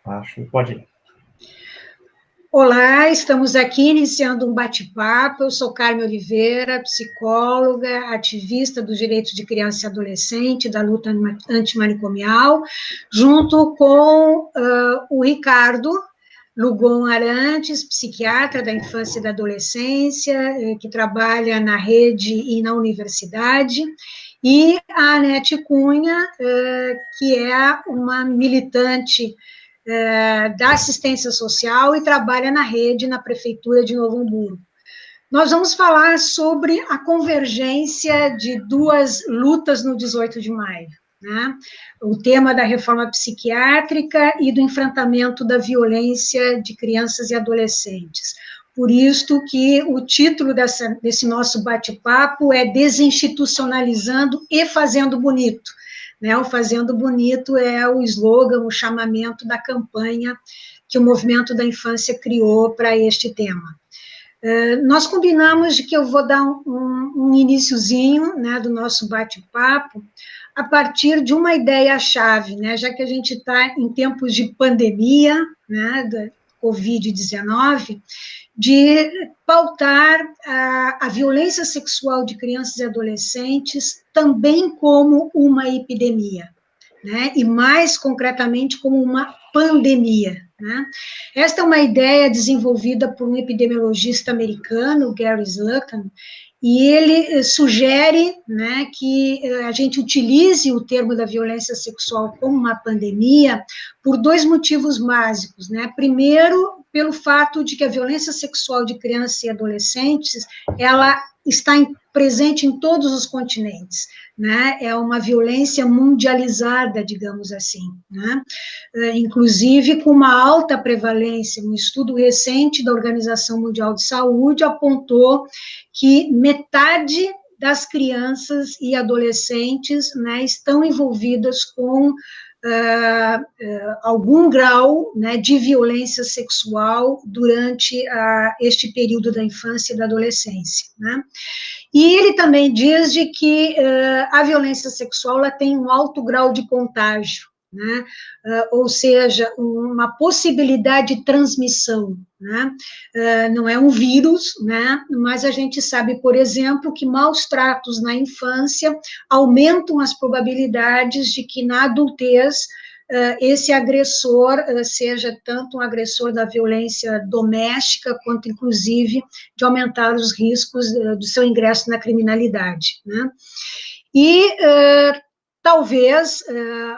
Acho, pode ir. Olá, estamos aqui iniciando um bate-papo. Eu sou Carmen Oliveira, psicóloga, ativista dos direitos de criança e adolescente, da luta antimanicomial, junto com o Ricardo Lugon Arantes, psiquiatra da infância e da adolescência, que trabalha na rede e na universidade, e a Anete Cunha, que é uma militante da assistência social e trabalha na rede, na prefeitura de Novo Hamburgo. Nós vamos falar sobre a convergência de duas lutas no 18 de maio, né? O tema da reforma psiquiátrica e do enfrentamento da violência de crianças e adolescentes. Por isso que o título desse nosso bate-papo é Desinstitucionalizando e Fazendo Bonito. Né? O Fazendo Bonito é o slogan, o chamamento da campanha que o Movimento da Infância criou para este tema. Nós combinamos de que eu vou dar um iniciozinho, né, do nosso bate-papo a partir de uma ideia-chave, né, já que a gente está em tempos de pandemia, né, da Covid-19, de pautar a violência sexual de crianças e adolescentes também como uma epidemia, né? E mais concretamente como uma pandemia, né? Esta é uma ideia desenvolvida por um epidemiologista americano, Gary Slutton, e ele sugere, né, que a gente utilize o termo da violência sexual como uma pandemia por dois motivos básicos, né? Primeiro, pelo fato de que a violência sexual de crianças e adolescentes, ela está presente em todos os continentes, né? É uma violência mundializada, digamos assim, né? Inclusive com uma alta prevalência. Um estudo recente da Organização Mundial de Saúde apontou que metade das crianças e adolescentes, né, estão envolvidas com algum grau, né, de violência sexual durante este período da infância e da adolescência, né? E ele também diz de que a violência sexual ela tem um alto grau de contágio, né? Ou seja, uma possibilidade de transmissão, né? Não é um vírus, né? Mas a gente sabe, por exemplo, que maus tratos na infância aumentam as probabilidades de que na adultez esse agressor seja tanto um agressor da violência doméstica, quanto, inclusive, de aumentar os riscos do seu ingresso na criminalidade, né? E talvez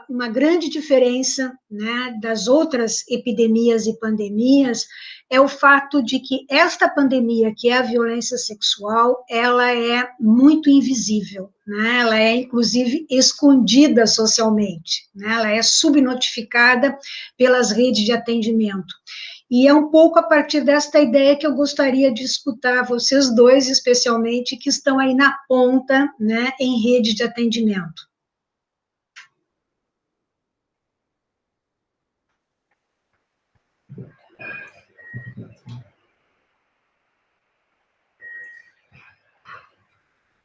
uma grande diferença, né, das outras epidemias e pandemias é o fato de que esta pandemia, que é a violência sexual, ela é muito invisível, né? Ela é, inclusive, escondida socialmente, né? Ela é subnotificada pelas redes de atendimento. E é um pouco a partir desta ideia que eu gostaria de escutar vocês dois, especialmente, que estão aí na ponta, né, em rede de atendimento.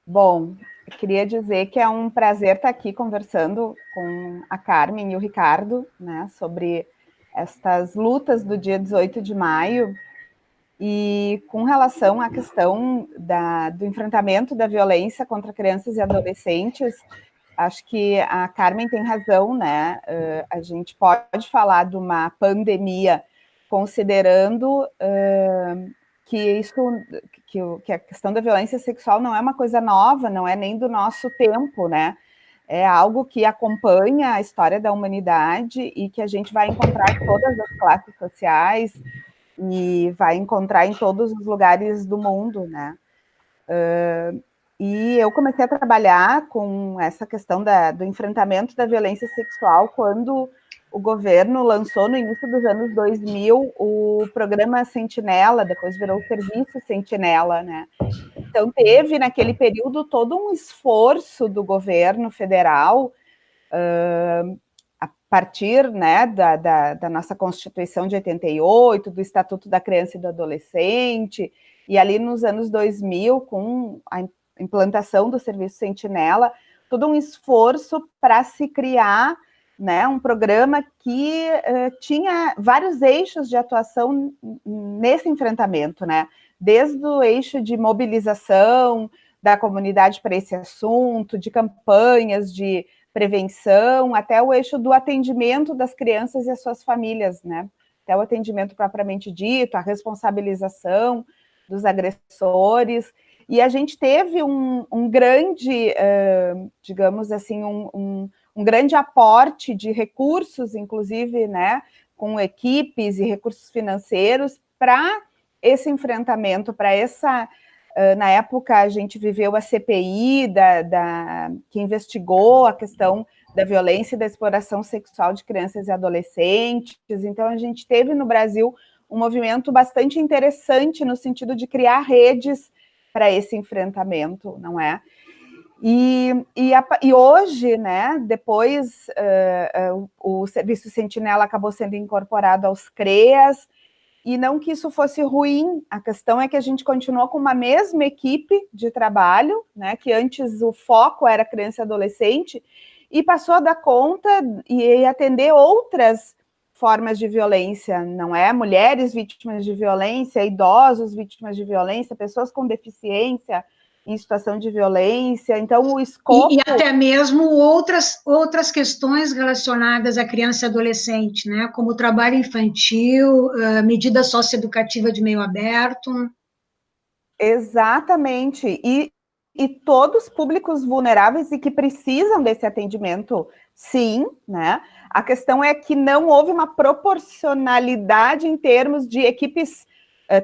Bom, eu queria dizer que é um prazer estar aqui conversando com a Carmen e o Ricardo, né, sobre estas lutas do dia 18 de maio, e com relação à questão do enfrentamento da violência contra crianças e adolescentes, acho que a Carmen tem razão, né? A gente pode falar de uma pandemia considerando que a questão da violência sexual não é uma coisa nova, não é nem do nosso tempo, né? É algo que acompanha a história da humanidade e que a gente vai encontrar em todas as classes sociais e vai encontrar em todos os lugares do mundo, né? E eu comecei a trabalhar com essa questão do enfrentamento da violência sexual quando o governo lançou, no início dos anos 2000, o programa Sentinela, depois virou o Serviço Sentinela, né? Então, teve, naquele período, todo um esforço do governo federal, a partir, né, da nossa Constituição de 88, do Estatuto da Criança e do Adolescente, e ali nos anos 2000, com a implantação do Serviço Sentinela, todo um esforço para se criar, né, um programa que tinha vários eixos de atuação nesse enfrentamento, né, desde o eixo de mobilização da comunidade para esse assunto, de campanhas de prevenção, até o eixo do atendimento das crianças e as suas famílias, né, até o atendimento propriamente dito, a responsabilização dos agressores. E a gente teve um grande, digamos assim, um grande aporte de recursos, inclusive, né, com equipes e recursos financeiros para esse enfrentamento, para essa... Na época, a gente viveu a CPI, que investigou a questão da violência e da exploração sexual de crianças e adolescentes. Então, a gente teve no Brasil um movimento bastante interessante no sentido de criar redes para esse enfrentamento, não é? E hoje, né, depois o Serviço Sentinela acabou sendo incorporado aos CREAS, e não que isso fosse ruim, a questão é que a gente continuou com uma mesma equipe de trabalho, né, que antes o foco era criança e adolescente, e passou a dar conta e atender outras formas de violência, não é? Mulheres vítimas de violência, idosos vítimas de violência, pessoas com deficiência em situação de violência, então o escopo... E até mesmo outras questões relacionadas à criança e adolescente, né, como trabalho infantil, medida socioeducativa de meio aberto. Exatamente, e todos públicos vulneráveis e que precisam desse atendimento, sim, né? A questão é que não houve uma proporcionalidade em termos de equipes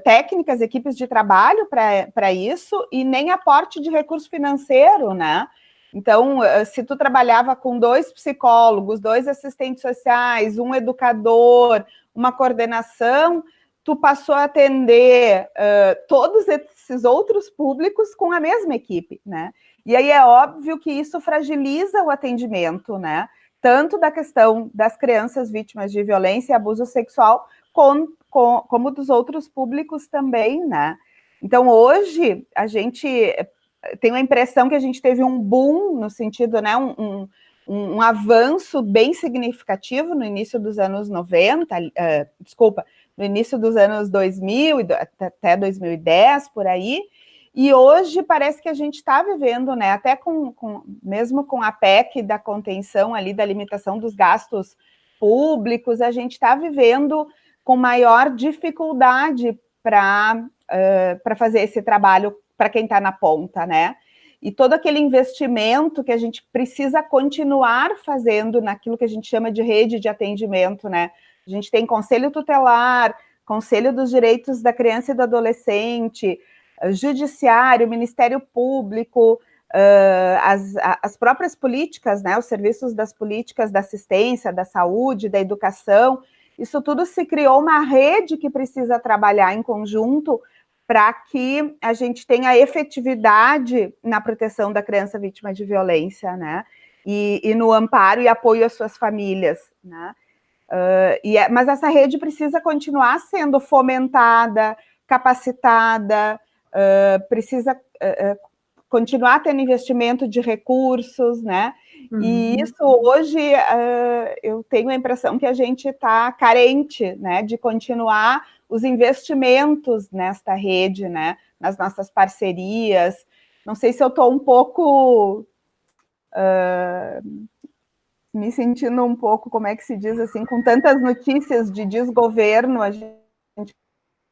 técnicas, equipes de trabalho para isso, e nem aporte de recurso financeiro, né? Então, se tu trabalhava com 2 psicólogos, 2 assistentes sociais, um educador, uma coordenação, tu passou a atender todos esses outros públicos com a mesma equipe, né? E aí é óbvio que isso fragiliza o atendimento, né? Tanto da questão das crianças vítimas de violência e abuso sexual, como dos outros públicos também, né? Então, hoje, a gente tem a impressão que a gente teve um boom, no sentido, né, um avanço bem significativo no início dos anos 90, no início dos anos 2000, até 2010, por aí, e hoje parece que a gente está vivendo, né, até mesmo com a PEC da contenção ali, da limitação dos gastos públicos, a gente está vivendo com maior dificuldade para fazer esse trabalho para quem está na ponta, né? E todo aquele investimento que a gente precisa continuar fazendo naquilo que a gente chama de rede de atendimento, né? A gente tem Conselho Tutelar, Conselho dos Direitos da Criança e do Adolescente, Judiciário, Ministério Público, as próprias políticas, né? Os serviços das políticas da assistência, da saúde, da educação. Isso tudo se criou uma rede que precisa trabalhar em conjunto para que a gente tenha efetividade na proteção da criança vítima de violência, né? E no amparo e apoio às suas famílias, né? Mas essa rede precisa continuar sendo fomentada, capacitada, precisa continuar tendo investimento de recursos, né? E isso hoje eu tenho a impressão que a gente está carente, né, de continuar os investimentos nesta rede, né, nas nossas parcerias. Não sei se eu estou um pouco me sentindo um pouco, como é que se diz assim, com tantas notícias de desgoverno, a gente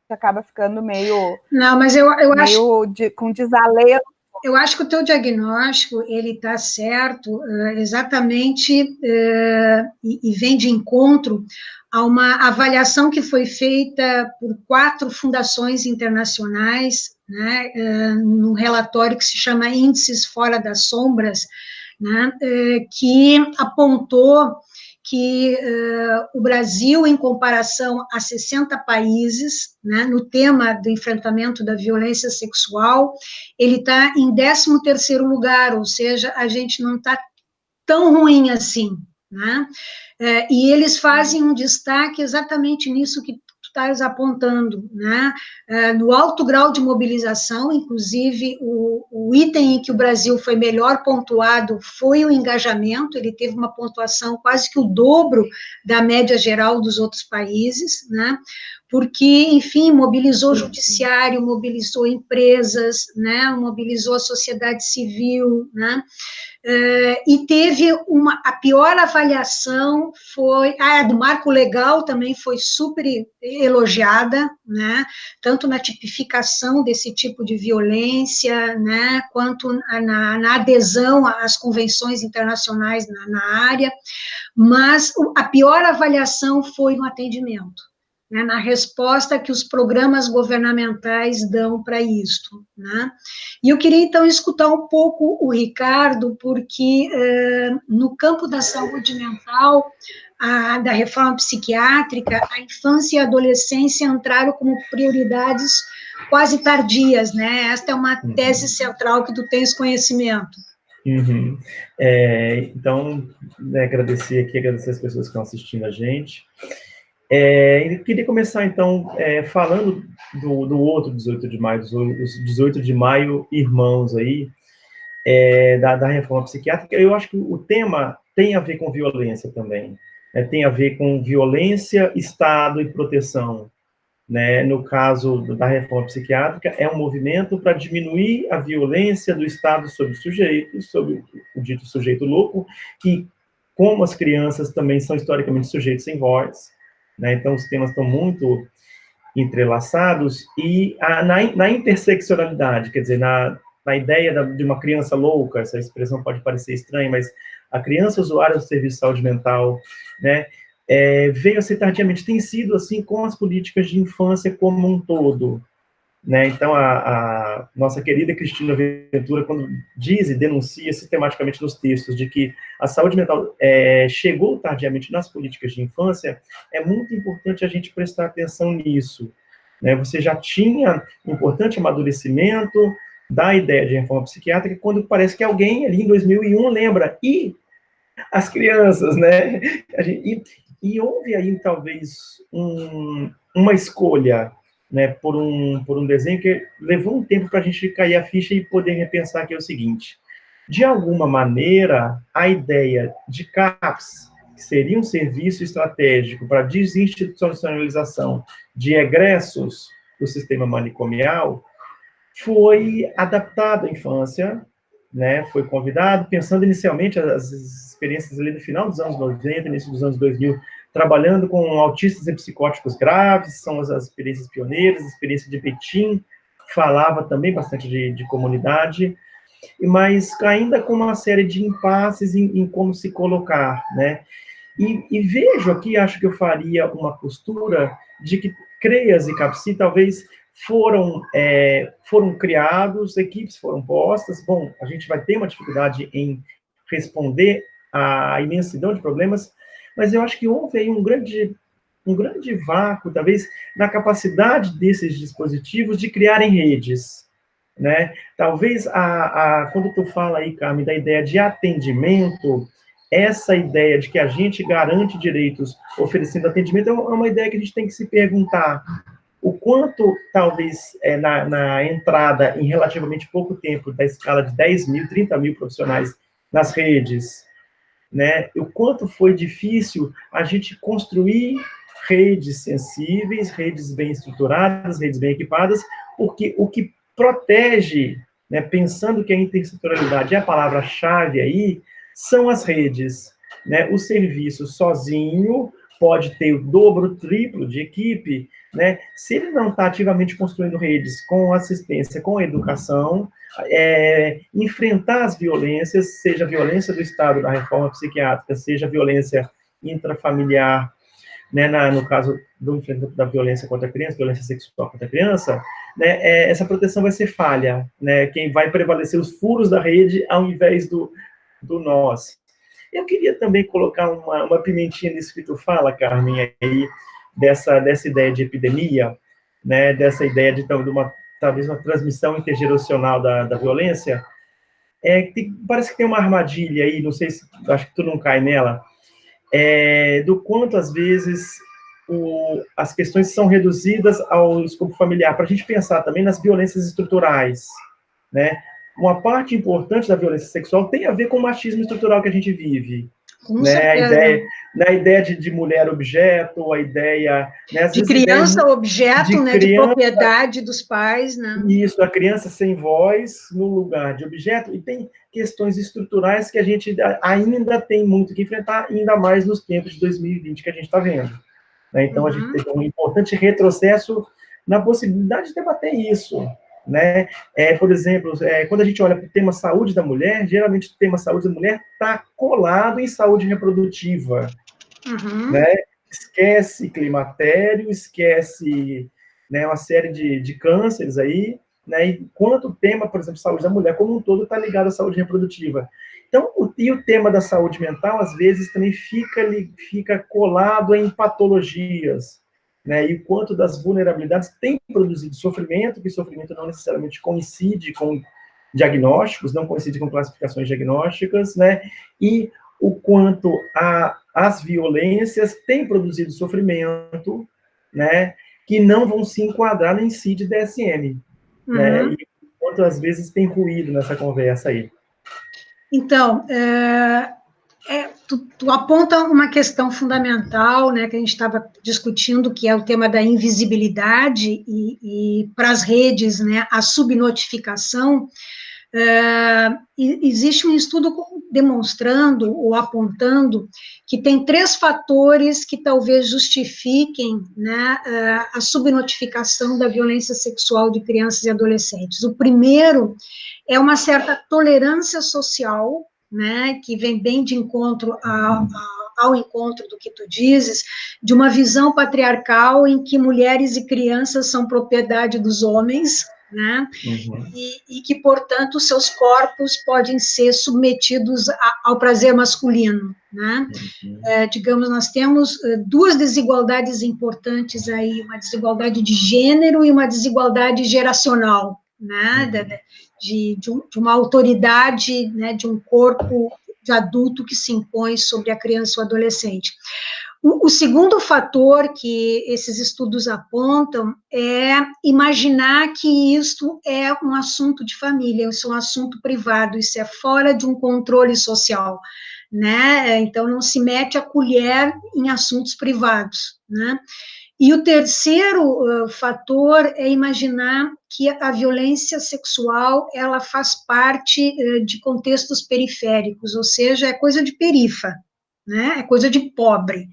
acaba ficando meio... Não, mas eu acho... com desalento. Eu acho que o teu diagnóstico, ele está certo, exatamente, e vem de encontro a uma avaliação que foi feita por 4 fundações internacionais, né, num relatório que se chama Índices Fora das Sombras, né, que apontou que o Brasil, em comparação a 60 países, né, no tema do enfrentamento da violência sexual, ele está em 13º lugar, ou seja, a gente não está tão ruim assim, né? E eles fazem um destaque exatamente nisso que tu estás apontando, né? No alto grau de mobilização, inclusive, o item em que o Brasil foi melhor pontuado foi o engajamento, ele teve uma pontuação quase que o dobro da média geral dos outros países, né? Porque, enfim, mobilizou o judiciário, mobilizou empresas, né? Mobilizou a sociedade civil, né? E teve a pior avaliação foi a do marco legal, também foi super elogiada, né, tanto na tipificação desse tipo de violência, né, quanto na adesão às convenções internacionais na área, mas a pior avaliação foi no atendimento, né, na resposta que os programas governamentais dão para isto, né? E eu queria, então, escutar um pouco o Ricardo, porque no campo da saúde mental, da reforma psiquiátrica, a infância e a adolescência entraram como prioridades quase tardias, né? Esta é uma tese central que tu tens conhecimento. Uhum. Então, né, agradecer as pessoas que estão assistindo a gente. Eu queria começar, então, falando do outro 18 de maio, dos 18 de maio irmãos aí, da reforma psiquiátrica. Eu acho que o tema tem a ver com violência também, né? Tem a ver com violência, Estado e proteção, né? No caso da reforma psiquiátrica, é um movimento para diminuir a violência do Estado sobre o sujeito, sobre o dito sujeito louco, que, como as crianças também são historicamente sujeitos sem voz, né? Então, os temas estão muito entrelaçados, e na interseccionalidade, quer dizer, na ideia de uma criança louca, essa expressão pode parecer estranha, mas a criança usuária do serviço de saúde mental, né, veio a ser tardiamente, tem sido assim com as políticas de infância como um todo, né? Então, a nossa querida Cristina Ventura, quando diz e denuncia sistematicamente nos textos de que a saúde mental chegou tardiamente nas políticas de infância, é muito importante a gente prestar atenção nisso, né? Você já tinha um importante amadurecimento da ideia de reforma psiquiátrica quando parece que alguém ali em 2001 lembra, e as crianças, né? E houve aí talvez uma escolha, né, por um desenho que levou um tempo para a gente cair a ficha e poder repensar, que é o seguinte: de alguma maneira, a ideia de CAPS, que seria um serviço estratégico para desinstitucionalização de egressos do sistema manicomial, foi adaptado à infância, né, foi convidado, pensando inicialmente as experiências ali do final dos anos 90, início dos anos 2000, trabalhando com autistas e psicóticos graves, são as experiências pioneiras, a experiência de Betim, falava também bastante de comunidade, mas ainda com uma série de impasses em como se colocar, né? E vejo aqui, acho que eu faria uma postura de que CREAS e CAPSI talvez foram criados, equipes foram postas. Bom, a gente vai ter uma dificuldade em responder à imensidão de problemas, mas eu acho que houve aí um grande vácuo, talvez, na capacidade desses dispositivos de criarem redes, né? Talvez, quando tu fala aí, Carmen, da ideia de atendimento, essa ideia de que a gente garante direitos oferecendo atendimento é uma ideia que a gente tem que se perguntar o quanto, talvez, na entrada, em relativamente pouco tempo, da escala de 10 mil, 30 mil profissionais nas redes, né, o quanto foi difícil a gente construir redes sensíveis, redes bem estruturadas, redes bem equipadas, porque o que protege, né, pensando que a intersetorialidade é a palavra-chave aí, são as redes, né? O serviço sozinho pode ter o dobro, o triplo de equipe, né? Se ele não está ativamente construindo redes com assistência, com educação, enfrentar as violências, seja a violência do Estado, da reforma psiquiátrica, seja a violência intrafamiliar, né, no caso do enfrentamento da violência contra a criança, violência sexual contra a criança, né, essa proteção vai ser falha, né? Quem vai prevalecer os furos da rede ao invés do nós. Eu queria também colocar uma pimentinha nisso que tu fala, Carmen, aí, dessa ideia de epidemia, né, dessa ideia de talvez uma transmissão intergeracional da violência. Parece que tem uma armadilha aí, não sei se, acho que tu não cai nela, do quanto, às vezes, as questões são reduzidas ao escopo familiar, para a gente pensar também nas violências estruturais, né? Uma parte importante da violência sexual tem a ver com o machismo estrutural que a gente vive, Com né? certeza. A ideia de mulher objeto, a ideia... Né? Às De vezes, criança objeto, de né, de propriedade dos pais, né? Isso, a criança sem voz no lugar de objeto, e tem questões estruturais que a gente ainda tem muito que enfrentar, ainda mais nos tempos de 2020 que a gente está vendo. Né? Então, a gente teve um importante retrocesso na possibilidade de debater isso. Né? Por exemplo, quando a gente olha para o tema saúde da mulher, geralmente o tema saúde da mulher está colado em saúde reprodutiva. Né? Esquece climatério, esquece, né, uma série de cânceres aí, né? Enquanto o tema, por exemplo, saúde da mulher como um todo está ligado à saúde reprodutiva. Então, e o tema da saúde mental, às vezes, também fica colado em patologias, né? E o quanto das vulnerabilidades tem produzido sofrimento, que sofrimento não necessariamente coincide com diagnósticos, não coincide com classificações diagnósticas, né? E o quanto as violências têm produzido sofrimento, né? Que não vão se enquadrar em CID e DSM, né? E quanto às vezes tem ruído nessa conversa aí. Então, tu aponta uma questão fundamental, né, que a gente estava discutindo, que é o tema da invisibilidade e para as redes, né, a subnotificação. Existe um estudo demonstrando ou apontando que tem 3 fatores que talvez justifiquem, né, a subnotificação da violência sexual de crianças e adolescentes. O primeiro é uma certa tolerância social, né, que vem bem de encontro ao encontro do que tu dizes, de uma visão patriarcal em que mulheres e crianças são propriedade dos homens, né, e que, portanto, seus corpos podem ser submetidos ao prazer masculino, né? Digamos, nós temos 2 desigualdades importantes aí, uma desigualdade de gênero e uma desigualdade geracional, né? De uma autoridade, né, de um corpo de adulto que se impõe sobre a criança ou adolescente. O segundo fator que esses estudos apontam é imaginar que isto é um assunto de família, isso é um assunto privado, isso é fora de um controle social, né? Então, não se mete a colher em assuntos privados, né? E o terceiro fator é imaginar que a violência sexual, ela faz parte de contextos periféricos, ou seja, é coisa de perifa, né? É coisa de pobre.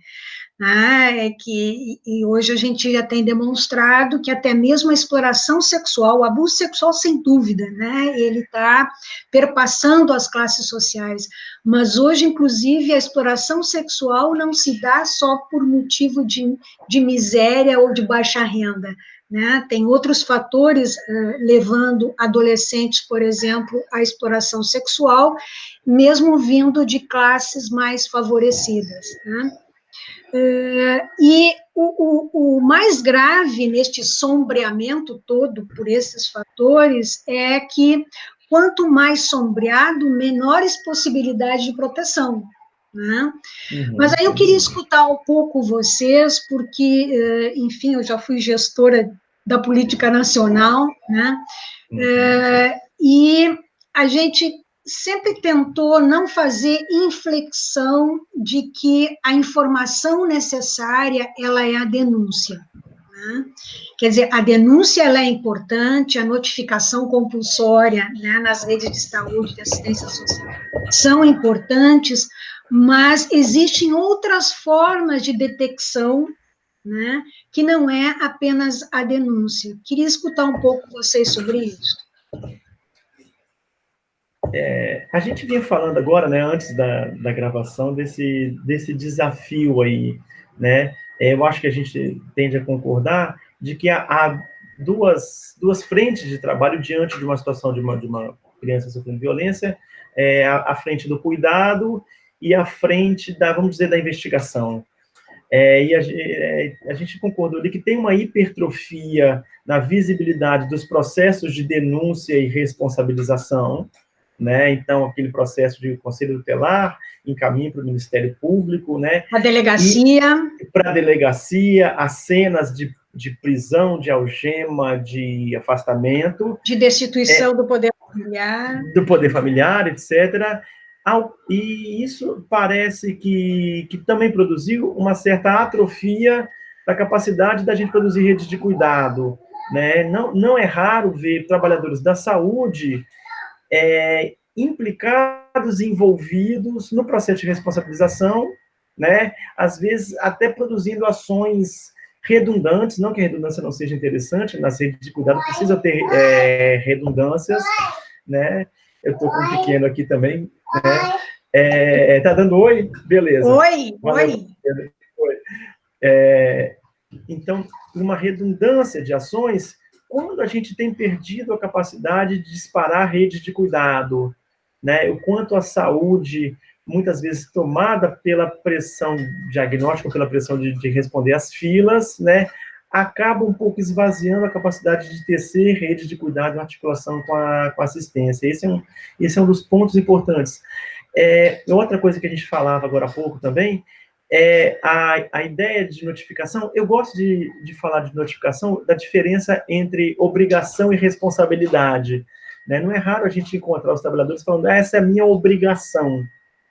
E hoje a gente já tem demonstrado que até mesmo a exploração sexual, o abuso sexual, sem dúvida, né, ele está perpassando as classes sociais, mas hoje, inclusive, a exploração sexual não se dá só por motivo de miséria ou de baixa renda, né, tem outros fatores levando adolescentes, por exemplo, à exploração sexual, mesmo vindo de classes mais favorecidas, né. E o mais grave neste sombreamento todo por esses fatores é que, quanto mais sombreado, menores possibilidades de proteção, né? Mas aí eu queria escutar um pouco vocês, porque, enfim, eu já fui gestora da política nacional, né? E a gente sempre tentou não fazer inflexão de que a informação necessária, ela é a denúncia, né? Quer dizer, a denúncia, ela é importante, a notificação compulsória, né, nas redes de saúde, de assistência social, são importantes, mas existem outras formas de detecção, né, que não é apenas a denúncia. Queria escutar um pouco vocês sobre isso. A gente vinha falando agora, né, antes da gravação, desse desafio aí, né? Eu acho que a gente tende a concordar de que há duas frentes de trabalho diante de uma situação de uma criança sofrendo violência, a frente do cuidado e a frente vamos dizer, da investigação. E a gente concordou ali que tem uma hipertrofia na visibilidade dos processos de denúncia e responsabilização, né? Então, aquele processo de conselho tutelar, encaminhem para o Ministério Público, né? A delegacia. Para a delegacia, as cenas de prisão, de algema, de afastamento. De destituição do poder familiar. Do poder familiar, etc. E isso parece que também produziu uma certa atrofia da capacidade da gente produzir redes de cuidado, né? Não é raro ver trabalhadores da saúde implicados, envolvidos no processo de responsabilização, né? Às vezes até produzindo ações redundantes, não que a redundância não seja interessante, nas redes de cuidado precisa ter redundâncias, né? Eu estou com um pequeno aqui também, né? Tá dando oi? Beleza. Oi. Então, uma redundância de ações, quando a gente tem perdido a capacidade de disparar redes de cuidado, né? O quanto a saúde, muitas vezes tomada pela pressão diagnóstica, pela pressão de responder às filas, né? Acaba um pouco esvaziando a capacidade de tecer redes de cuidado em articulação com a assistência. Esse é um dos pontos importantes. Outra coisa que a gente falava agora há pouco também é a ideia de notificação. Eu gosto de falar de notificação, da diferença entre obrigação e responsabilidade, né? Não é raro a gente encontrar os trabalhadores falando, essa é a minha obrigação,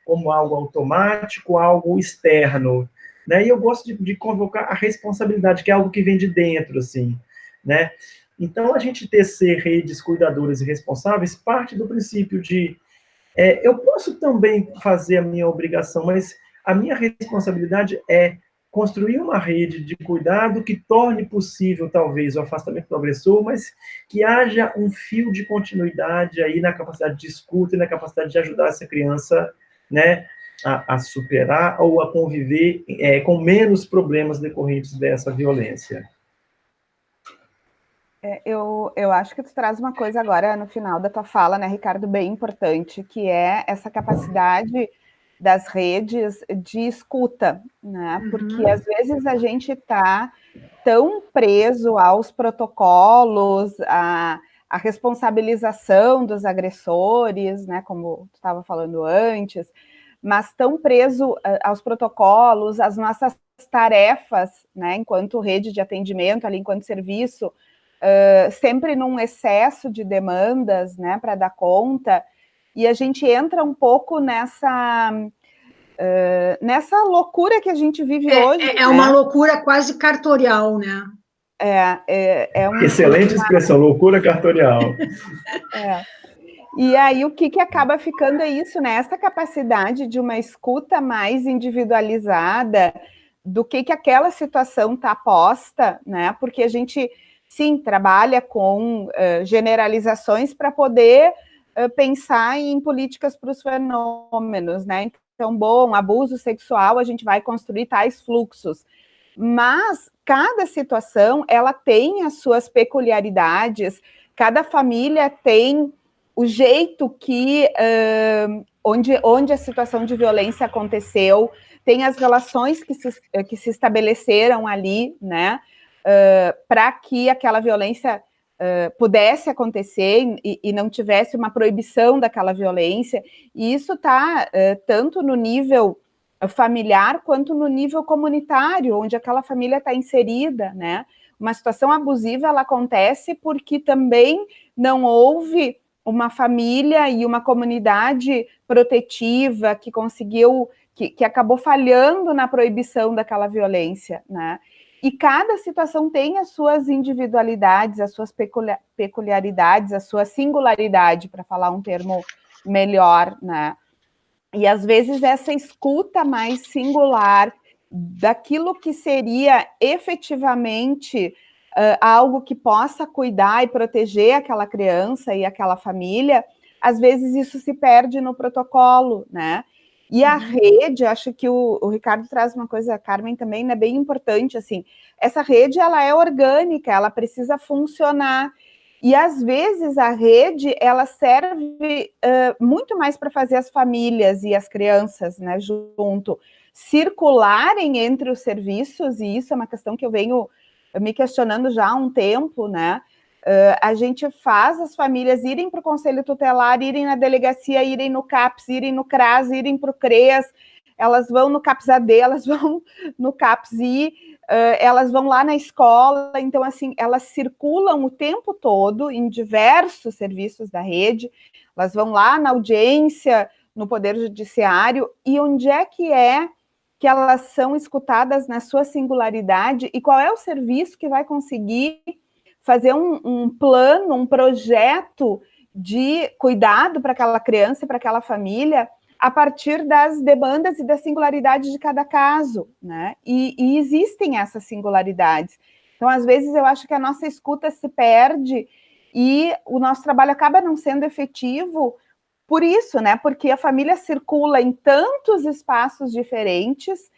como algo automático, algo externo, né? E eu gosto de convocar a responsabilidade, que é algo que vem de dentro, assim, né? Então, a gente tecer redes cuidadoras e responsáveis parte do princípio de eu posso também fazer a minha obrigação, mas a minha responsabilidade é construir uma rede de cuidado que torne possível, talvez, o afastamento do agressor, mas que haja um fio de continuidade aí na capacidade de escuta e na capacidade de ajudar essa criança, né, a superar ou a conviver com menos problemas decorrentes dessa violência. Eu acho que tu traz uma coisa agora no final da tua fala, né, Ricardo, bem importante, que é essa capacidade das redes de escuta, né? Porque às vezes a gente está tão preso aos protocolos, à responsabilização dos agressores, né? Como tu estava falando antes, mas tão preso aos protocolos, às nossas tarefas, né? Enquanto rede de atendimento, ali enquanto serviço, sempre num excesso de demandas, né, para dar conta, e a gente entra um pouco nessa loucura que a gente vive hoje. É uma loucura quase cartorial, né? Excelente expressão, loucura cartorial. E aí o que acaba ficando é isso, né? Essa capacidade de uma escuta mais individualizada do que aquela situação está posta, né? Porque a gente sim, trabalha com generalizações para poder pensar em políticas para os fenômenos, né? Então, abuso sexual, a gente vai construir tais fluxos. Mas cada situação, ela tem as suas peculiaridades, cada família tem o jeito que, onde a situação de violência aconteceu, tem as relações que se estabeleceram ali, né? Para que aquela violência pudesse acontecer e não tivesse uma proibição daquela violência, e isso está tanto no nível familiar quanto no nível comunitário, onde aquela família está inserida, né? Uma situação abusiva, ela acontece porque também não houve uma família e uma comunidade protetiva que conseguiu, que acabou falhando na proibição daquela violência, né? E cada situação tem as suas individualidades, as suas peculiaridades, a sua singularidade, para falar um termo melhor, né? E às vezes essa escuta mais singular daquilo que seria efetivamente algo que possa cuidar e proteger aquela criança e aquela família, às vezes isso se perde no protocolo, né? E a rede, acho que o Ricardo traz uma coisa, a Carmen também, né, bem importante, assim, essa rede, ela é orgânica, ela precisa funcionar, e às vezes a rede, ela serve muito mais para fazer as famílias e as crianças, né, junto, circularem entre os serviços, e isso é uma questão que eu venho me questionando já há um tempo, né, A gente faz as famílias irem para o Conselho Tutelar, irem na delegacia, irem no CAPS, irem no CRAS, irem para o CREAS, elas vão no CAPS-AD, elas vão no CAPS-I, elas vão lá na escola, então, assim, elas circulam o tempo todo em diversos serviços da rede, elas vão lá na audiência, no Poder Judiciário, e onde é que elas são escutadas na sua singularidade, e qual é o serviço que vai conseguir fazer um plano, um projeto de cuidado para aquela criança e para aquela família, a partir das demandas e das singularidades de cada caso, né? E existem essas singularidades. Então, às vezes, eu acho que a nossa escuta se perde e o nosso trabalho acaba não sendo efetivo por isso, né? Porque a família circula em tantos espaços diferentes,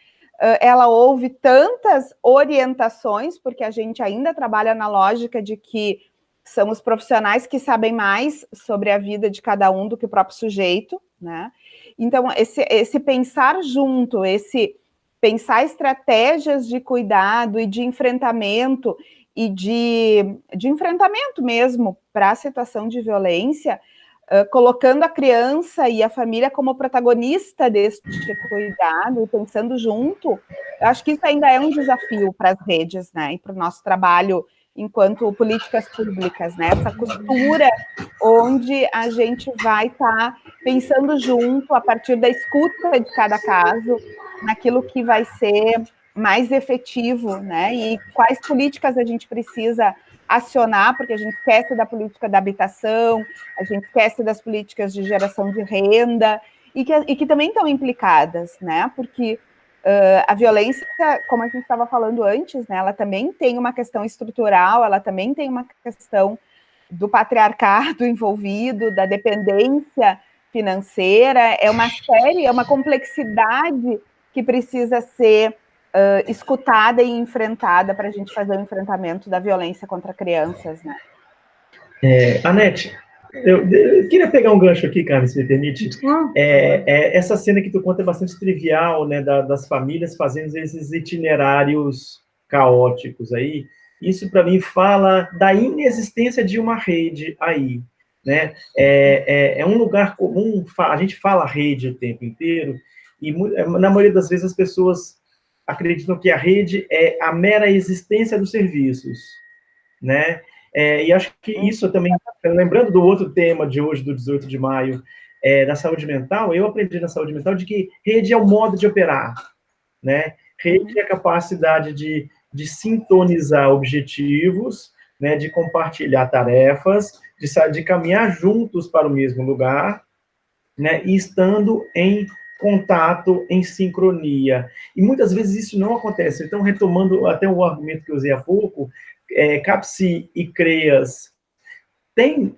ela ouve tantas orientações, porque a gente ainda trabalha na lógica de que são os profissionais que sabem mais sobre a vida de cada um do que o próprio sujeito, né? Então, esse pensar junto, esse pensar estratégias de cuidado e de enfrentamento, e de enfrentamento mesmo para a situação de violência, colocando a criança e a família como protagonista desse cuidado e pensando junto, eu acho que isso ainda é um desafio para as redes, né, e para o nosso trabalho enquanto políticas públicas, né, essa costura onde a gente vai estar pensando junto, a partir da escuta de cada caso, naquilo que vai ser mais efetivo, né, e quais políticas a gente precisa acionar, porque a gente esquece da política da habitação, a gente esquece das políticas de geração de renda, e que também estão implicadas, né, porque a violência, como a gente estava falando antes, né, ela também tem uma questão estrutural, ela também tem uma questão do patriarcado envolvido, da dependência financeira, é uma complexidade que precisa ser escutada e enfrentada para a gente fazer o enfrentamento da violência contra crianças, né? Anete, eu queria pegar um gancho aqui, Carmen, se me permite. Essa cena que tu conta é bastante trivial, né, das famílias fazendo esses itinerários caóticos aí. Isso, para mim, fala da inexistência de uma rede aí, né? É um lugar comum, a gente fala rede o tempo inteiro, e na maioria das vezes as pessoas acreditam que a rede é a mera existência dos serviços, né? E acho que isso também, lembrando do outro tema de hoje, do 18 de maio, da saúde mental, eu aprendi na saúde mental de que rede é o modo de operar, né? Rede é a capacidade de sintonizar objetivos, né? De compartilhar tarefas, de caminhar juntos para o mesmo lugar, né? E estando em contato, em sincronia. E muitas vezes isso não acontece. Então, retomando até o argumento que eu usei há pouco, CAPS-I e CREAS têm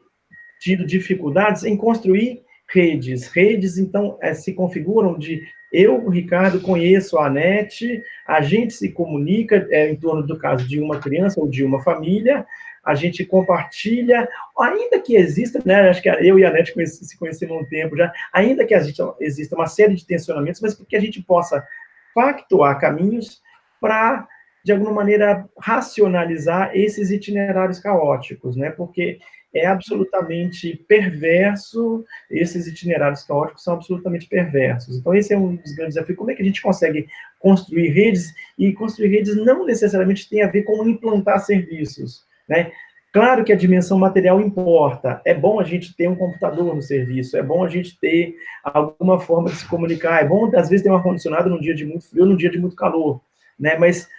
tido dificuldades em construir redes. Redes, então, se configuram de eu, Ricardo, conheço a Anete, a gente se comunica em torno do caso de uma criança ou de uma família, a gente compartilha, ainda que exista, né, acho que eu e a Anete se conhecemos há um tempo já, ainda que exista uma série de tensionamentos, mas que a gente possa pactuar caminhos para, de alguma maneira, racionalizar esses itinerários caóticos, né, porque é absolutamente perverso, esses itinerários caóticos são absolutamente perversos. Então, esse é um dos grandes desafios. Como é que a gente consegue construir redes? E construir redes não necessariamente tem a ver com implantar serviços, né? Claro que a dimensão material importa. É bom a gente ter um computador no serviço, é bom a gente ter alguma forma de se comunicar, é bom, às vezes, ter um ar-condicionado num dia de muito frio, num dia de muito calor, né? Mas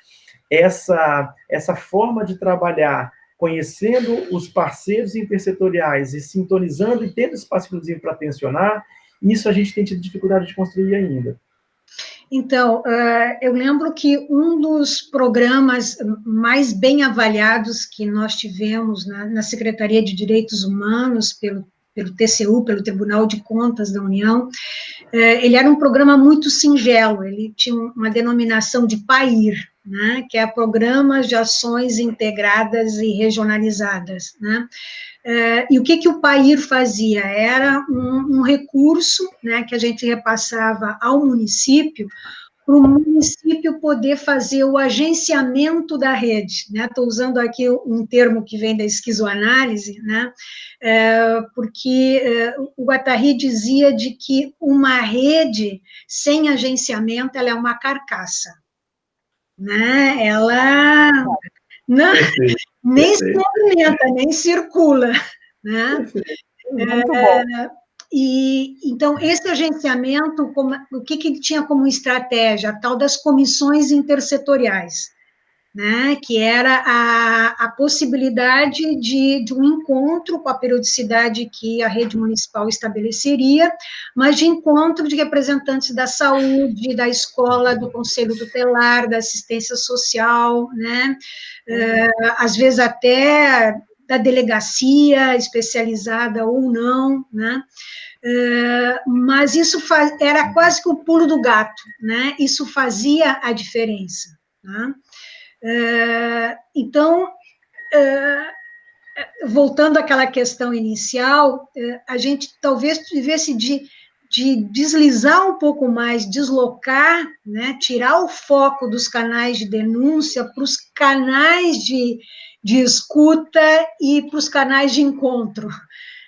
essa forma de trabalhar conhecendo os parceiros intersetoriais e sintonizando e tendo espaço, inclusive, para tensionar, isso a gente tem tido dificuldade de construir ainda. Então, eu lembro que um dos programas mais bem avaliados que nós tivemos na Secretaria de Direitos Humanos, pelo TCU, pelo Tribunal de Contas da União, ele era um programa muito singelo, ele tinha uma denominação de PAIR, né, que é Programas de Ações Integradas e Regionalizadas, né, e o que o PAIR fazia? Era um recurso, né, que a gente repassava ao município para o município poder fazer o agenciamento da rede, né? Estou usando aqui um termo que vem da esquizoanálise, né? Porque o Guattari dizia de que uma rede sem agenciamento, ela é uma carcaça, né? Ela não, nem se movimenta, nem circula, né? Muito bom. E, então, esse agenciamento, o que ele tinha como estratégia? A tal das comissões intersetoriais, né? Que era a possibilidade de um encontro com a periodicidade que a rede municipal estabeleceria, mas de encontro de representantes da saúde, da escola, do conselho tutelar, da assistência social, né? Às vezes até da delegacia especializada ou não, né? Mas isso era quase que o pulo do gato, né? Isso fazia a diferença, né? Então, voltando àquela questão inicial, a gente talvez tivesse de deslizar um pouco mais, deslocar, né, tirar o foco dos canais de denúncia para os canais de escuta e para os canais de encontro,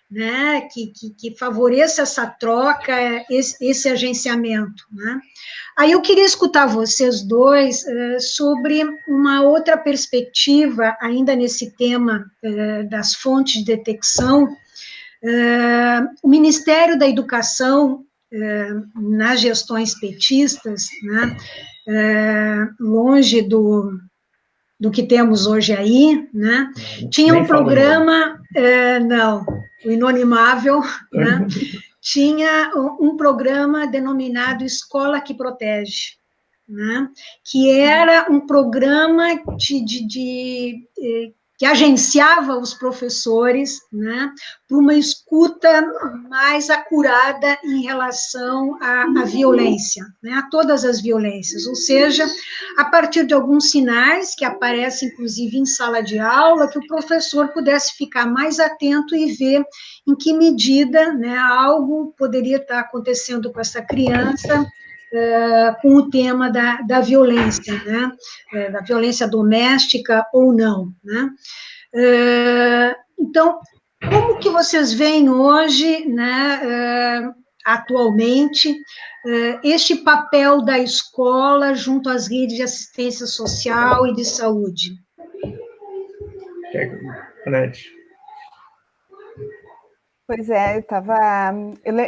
né, que favoreça essa troca, esse agenciamento, né. Aí eu queria escutar vocês dois sobre uma outra perspectiva, ainda nesse tema das fontes de detecção. O Ministério da Educação, nas gestões petistas, né, longe do que temos hoje aí, né, tinha um programa, não, o Inonimável, né, tinha um programa denominado Escola que Protege, né, que era um programa que agenciava os professores, né, para uma escuta mais acurada em relação à violência, né, a todas as violências, ou seja, a partir de alguns sinais que aparecem, inclusive, em sala de aula, que o professor pudesse ficar mais atento e ver em que medida, né, algo poderia estar acontecendo com essa criança, com o tema da violência, né, da violência doméstica ou não, né. Então, como que vocês veem hoje, né, atualmente, este papel da escola junto às redes de assistência social e de saúde? Anete. Pois é,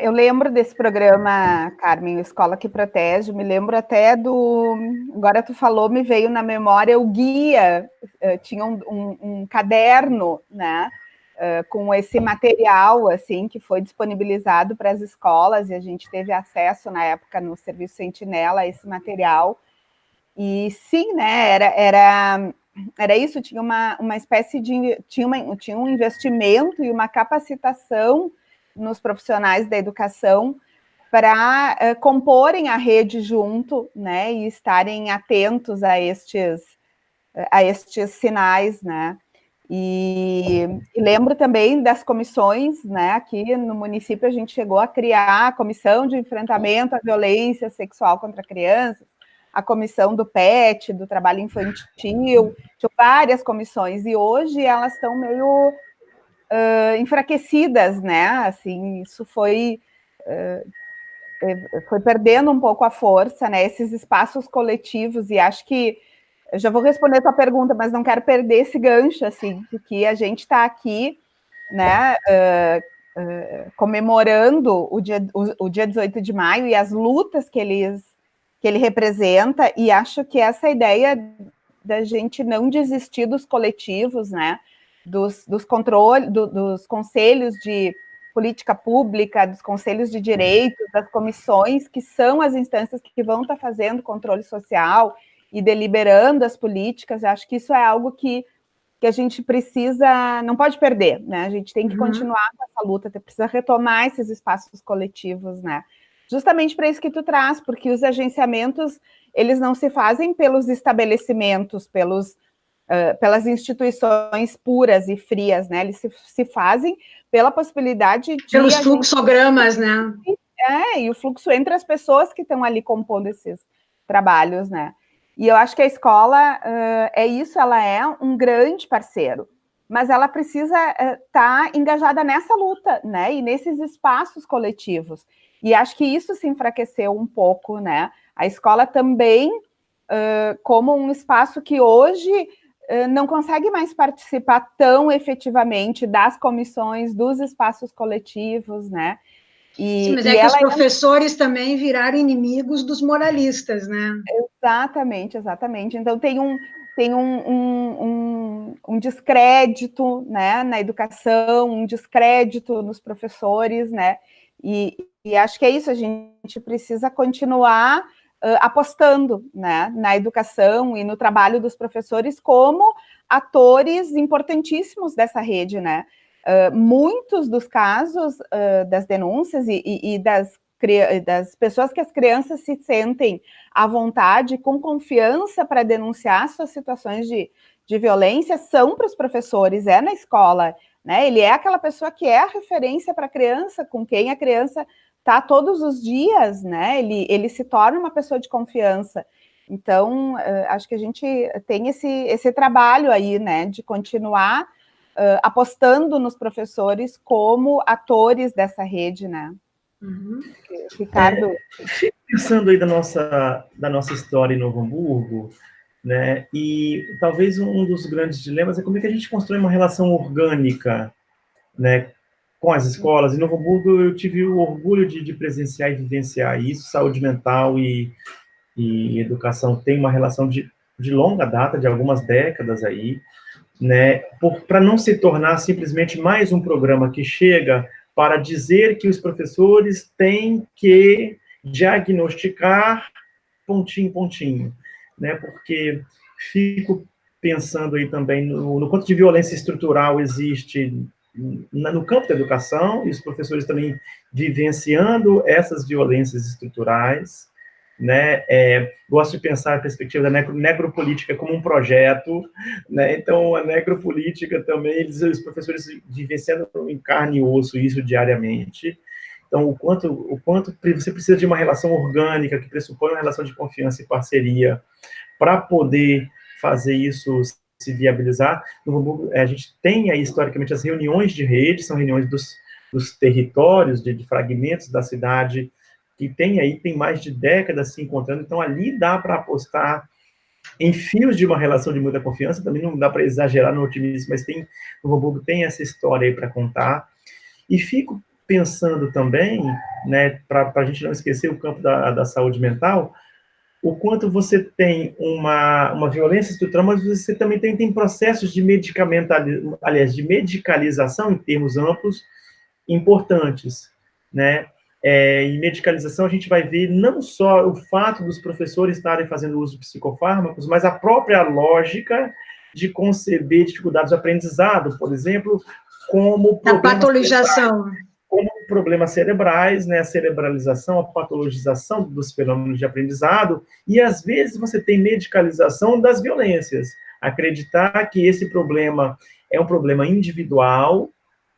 eu lembro desse programa, Carmen, Escola que Protege, me lembro até agora tu falou, me veio na memória o guia, tinha um caderno, né, com esse material, assim, que foi disponibilizado para as escolas, e a gente teve acesso, na época, no Serviço Sentinela, a esse material, e sim, né, era isso, tinha uma espécie de... Tinha um investimento e uma capacitação nos profissionais da educação para comporem a rede junto, né, e estarem atentos a estes sinais, né. E lembro também das comissões, né, aqui no município a gente chegou a criar a Comissão de Enfrentamento à Violência Sexual contra Crianças, a comissão do PET, do trabalho infantil, tinha várias comissões, e hoje elas estão meio enfraquecidas, né, assim, isso foi perdendo um pouco a força, né, esses espaços coletivos, e acho que, eu já vou responder a tua pergunta, mas não quero perder esse gancho, assim, de que a gente está aqui, né, comemorando o dia 18 de maio e as lutas que ele representa, e acho que essa ideia da gente não desistir dos coletivos, né, dos conselhos de política pública, dos conselhos de direitos, das comissões, que são as instâncias que vão estar fazendo controle social e deliberando as políticas, acho que isso é algo que a gente precisa, não pode perder, né, a gente tem que continuar com essa luta, precisa retomar esses espaços coletivos, né, justamente para isso que tu traz, porque os agenciamentos, eles não se fazem pelos estabelecimentos, pelas instituições puras e frias, né? Eles se fazem pela possibilidade de... Pelos fluxogramas, né? E o fluxo entre as pessoas que estão ali compondo trabalhos, né? E eu acho que a escola é isso, ela é um grande parceiro, mas ela precisa estar engajada nessa luta, né? E nesses espaços coletivos. E acho que isso se enfraqueceu um pouco, né? A escola também, como um espaço que hoje não consegue mais participar tão efetivamente das comissões, dos espaços coletivos, né? Sim, mas é que os professores também viraram inimigos dos moralistas, né? Exatamente, exatamente. Então tem um descrédito, né, na educação, um descrédito nos professores, né? E acho que é isso, a gente precisa continuar apostando, né, na educação e no trabalho dos professores como atores importantíssimos dessa rede, né? Muitos dos casos das denúncias e das pessoas que as crianças se sentem à vontade, com confiança para denunciar suas situações de violência, são para os professores, é na escola, né? Ele é aquela pessoa que é a referência para a criança, com quem a criança está todos os dias, né? Ele se torna uma pessoa de confiança. Então, acho que a gente tem esse trabalho aí, né, de continuar apostando nos professores como atores dessa rede, né? Uhum. Ricardo? Fico pensando aí da nossa história em Novo Hamburgo, né, e talvez um dos grandes dilemas é como é que a gente constrói uma relação orgânica, né, com as escolas. Em Novo Hamburgo eu tive o orgulho de presenciar e vivenciar isso. Saúde mental e educação tem uma relação de longa data, de algumas décadas aí, né, para não se tornar simplesmente mais um programa que chega para dizer que os professores têm que diagnosticar pontinho, pontinho, né, porque fico pensando aí também no quanto de violência estrutural existe no campo da educação, e os professores também vivenciando essas violências estruturais, né? Gosto de pensar a perspectiva da necropolítica como um projeto, né? Então, a necropolítica também, os professores vivenciando em carne e osso isso diariamente. Então, o quanto você precisa de uma relação orgânica, que pressupõe uma relação de confiança e parceria, para poder fazer isso se viabilizar. No Hamburgo, a gente tem aí, historicamente, as reuniões de rede, são reuniões dos territórios, de fragmentos da cidade, que tem mais de décadas se encontrando, então ali dá para apostar em fios de uma relação de muita confiança, também não dá para exagerar no otimismo, mas no Hamburgo tem essa história aí para contar. E fico pensando também, né, para a gente não esquecer o campo da saúde mental, o quanto você tem uma violência estrutural, mas você também tem processos de medicalização em termos amplos importantes, né? Em medicalização, a gente vai ver não só o fato dos professores estarem fazendo uso de psicofármacos, mas a própria lógica de conceber dificuldades de aprendizado, por exemplo, como a patologização. Como problemas cerebrais, né, a cerebralização, a patologização dos fenômenos de aprendizado, e às vezes você tem medicalização das violências. Acreditar que esse problema é um problema individual,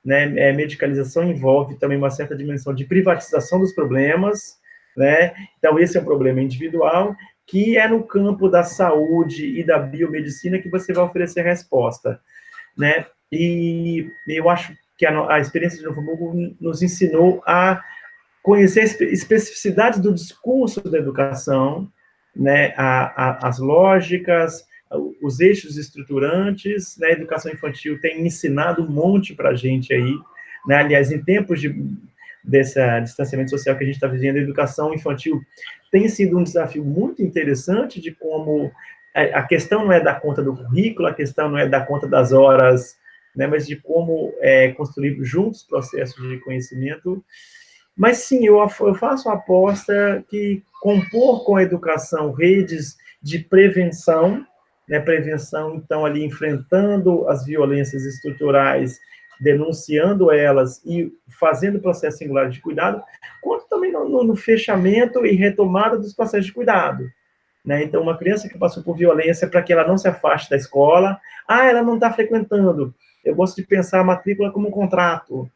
né, medicalização envolve também uma certa dimensão de privatização dos problemas, né, então esse é um problema individual, que é no campo da saúde e da biomedicina que você vai oferecer resposta, né, e eu acho que a experiência de Novo Hamburgo nos ensinou a conhecer a especificidade do discurso da educação, né, as lógicas, os eixos estruturantes, né, a educação infantil tem ensinado um monte para a gente aí, né, aliás, em tempos desse distanciamento social que a gente está vivendo, a educação infantil tem sido um desafio muito interessante de como a questão não é dar conta do currículo, a questão não é dar conta das horas, né, mas de como construir juntos processos de conhecimento. Mas sim, eu faço a aposta que compor com a educação redes de prevenção, né, prevenção, então, ali enfrentando as violências estruturais, denunciando elas e fazendo processo singular de cuidado, quanto também no fechamento e retomada dos processos de cuidado. Né? Então, uma criança que passou por violência, para que ela não se afaste da escola, ela não está frequentando. Eu gosto de pensar a matrícula como um contrato,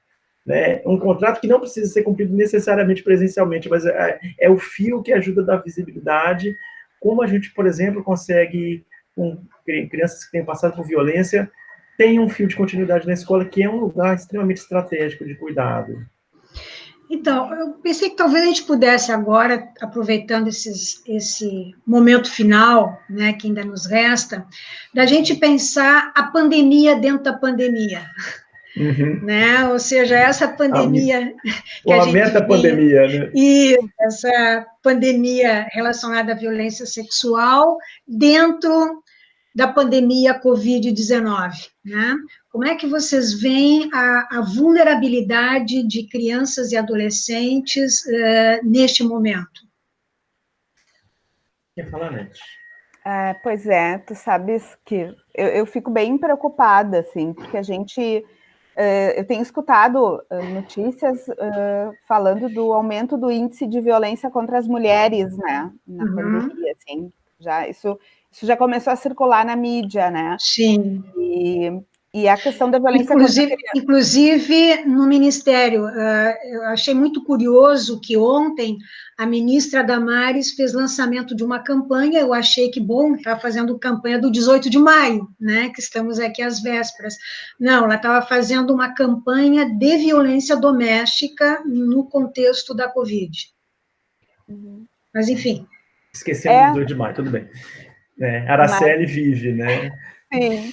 né? Um contrato que não precisa ser cumprido necessariamente presencialmente, mas é o fio que ajuda a dar visibilidade como a gente, por exemplo, consegue, com crianças que têm passado por violência, tem um fio de continuidade na escola, que é um lugar extremamente estratégico de cuidado. Então, eu pensei que talvez a gente pudesse agora, aproveitando esse momento final, né, que ainda nos resta, da gente pensar a pandemia dentro da pandemia, né? Ou seja, essa pandemia que a Uma gente meta-pandemia, né? E essa pandemia relacionada à violência sexual dentro da pandemia Covid-19, né? Como é que vocês veem a vulnerabilidade de crianças e adolescentes neste momento? Quer falar, Nete? Pois é, tu sabes que eu fico bem preocupada, assim, porque a gente... eu tenho escutado notícias falando do aumento do índice de violência contra as mulheres, né, na pandemia, assim, isso já começou a circular na mídia, né? Sim. E a questão da violência contra a criança. Inclusive, no Ministério, eu achei muito curioso que ontem a ministra Damares fez lançamento de uma campanha, eu achei que bom, está fazendo campanha do 18 de maio, né, que estamos aqui às vésperas. Não, ela estava fazendo uma campanha de violência doméstica no contexto da Covid. Mas, enfim. Esquecemos do 18 de maio, tudo bem. Araceli vive, né? Sim.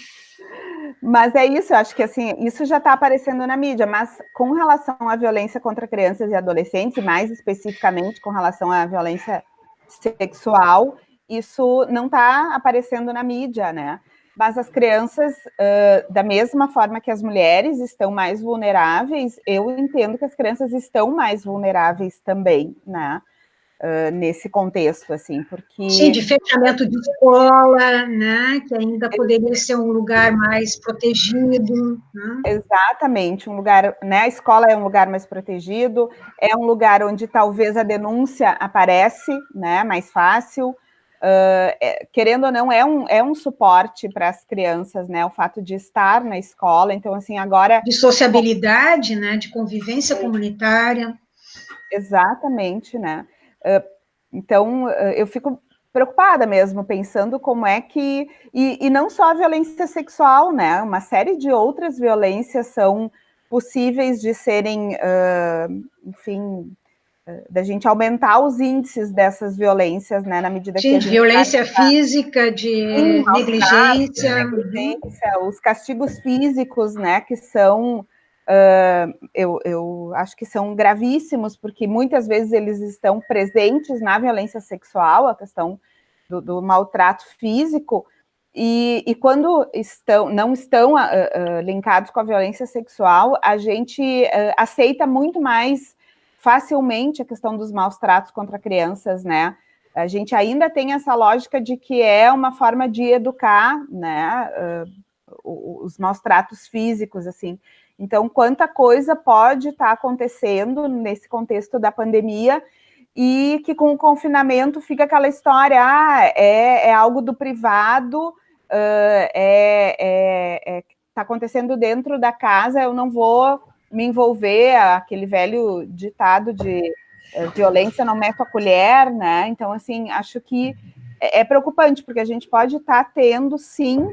Mas é isso, eu acho que assim, isso já está aparecendo na mídia, mas com relação à violência contra crianças e adolescentes, e mais especificamente com relação à violência sexual, isso não está aparecendo na mídia, né? Mas as crianças, da mesma forma que as mulheres estão mais vulneráveis, eu entendo que as crianças estão mais vulneráveis também, né? Nesse contexto, assim, porque... Sim, de fechamento de escola, né, que ainda poderia ser um lugar mais protegido, né? Exatamente, um lugar, né, a escola é um lugar mais protegido, é um lugar onde talvez a denúncia aparece, né, mais fácil, querendo ou não, é um suporte para as crianças, né, o fato de estar na escola, então, assim, agora... De sociabilidade, né, de convivência comunitária. Exatamente, né, então, eu fico preocupada mesmo, pensando como é que... E não só a violência sexual, né? Uma série de outras violências são possíveis de serem, enfim, da gente aumentar os índices dessas violências, né? Na medida que a gente... violência física, de negligência. Os castigos físicos, né? Que são... eu acho que são gravíssimos, porque muitas vezes eles estão presentes na violência sexual, a questão do maltrato físico, e quando não estão linkados com a violência sexual, a gente aceita muito mais facilmente a questão dos maus tratos contra crianças, né? A gente ainda tem essa lógica de que é uma forma de educar, né? Os maus tratos físicos, assim. Então, quanta coisa pode estar acontecendo nesse contexto da pandemia e que com o confinamento fica aquela história, é algo do privado, está acontecendo dentro da casa, eu não vou me envolver, aquele velho ditado de violência não mete a colher, né? Então, assim, acho que é preocupante, porque a gente pode estar tendo, sim,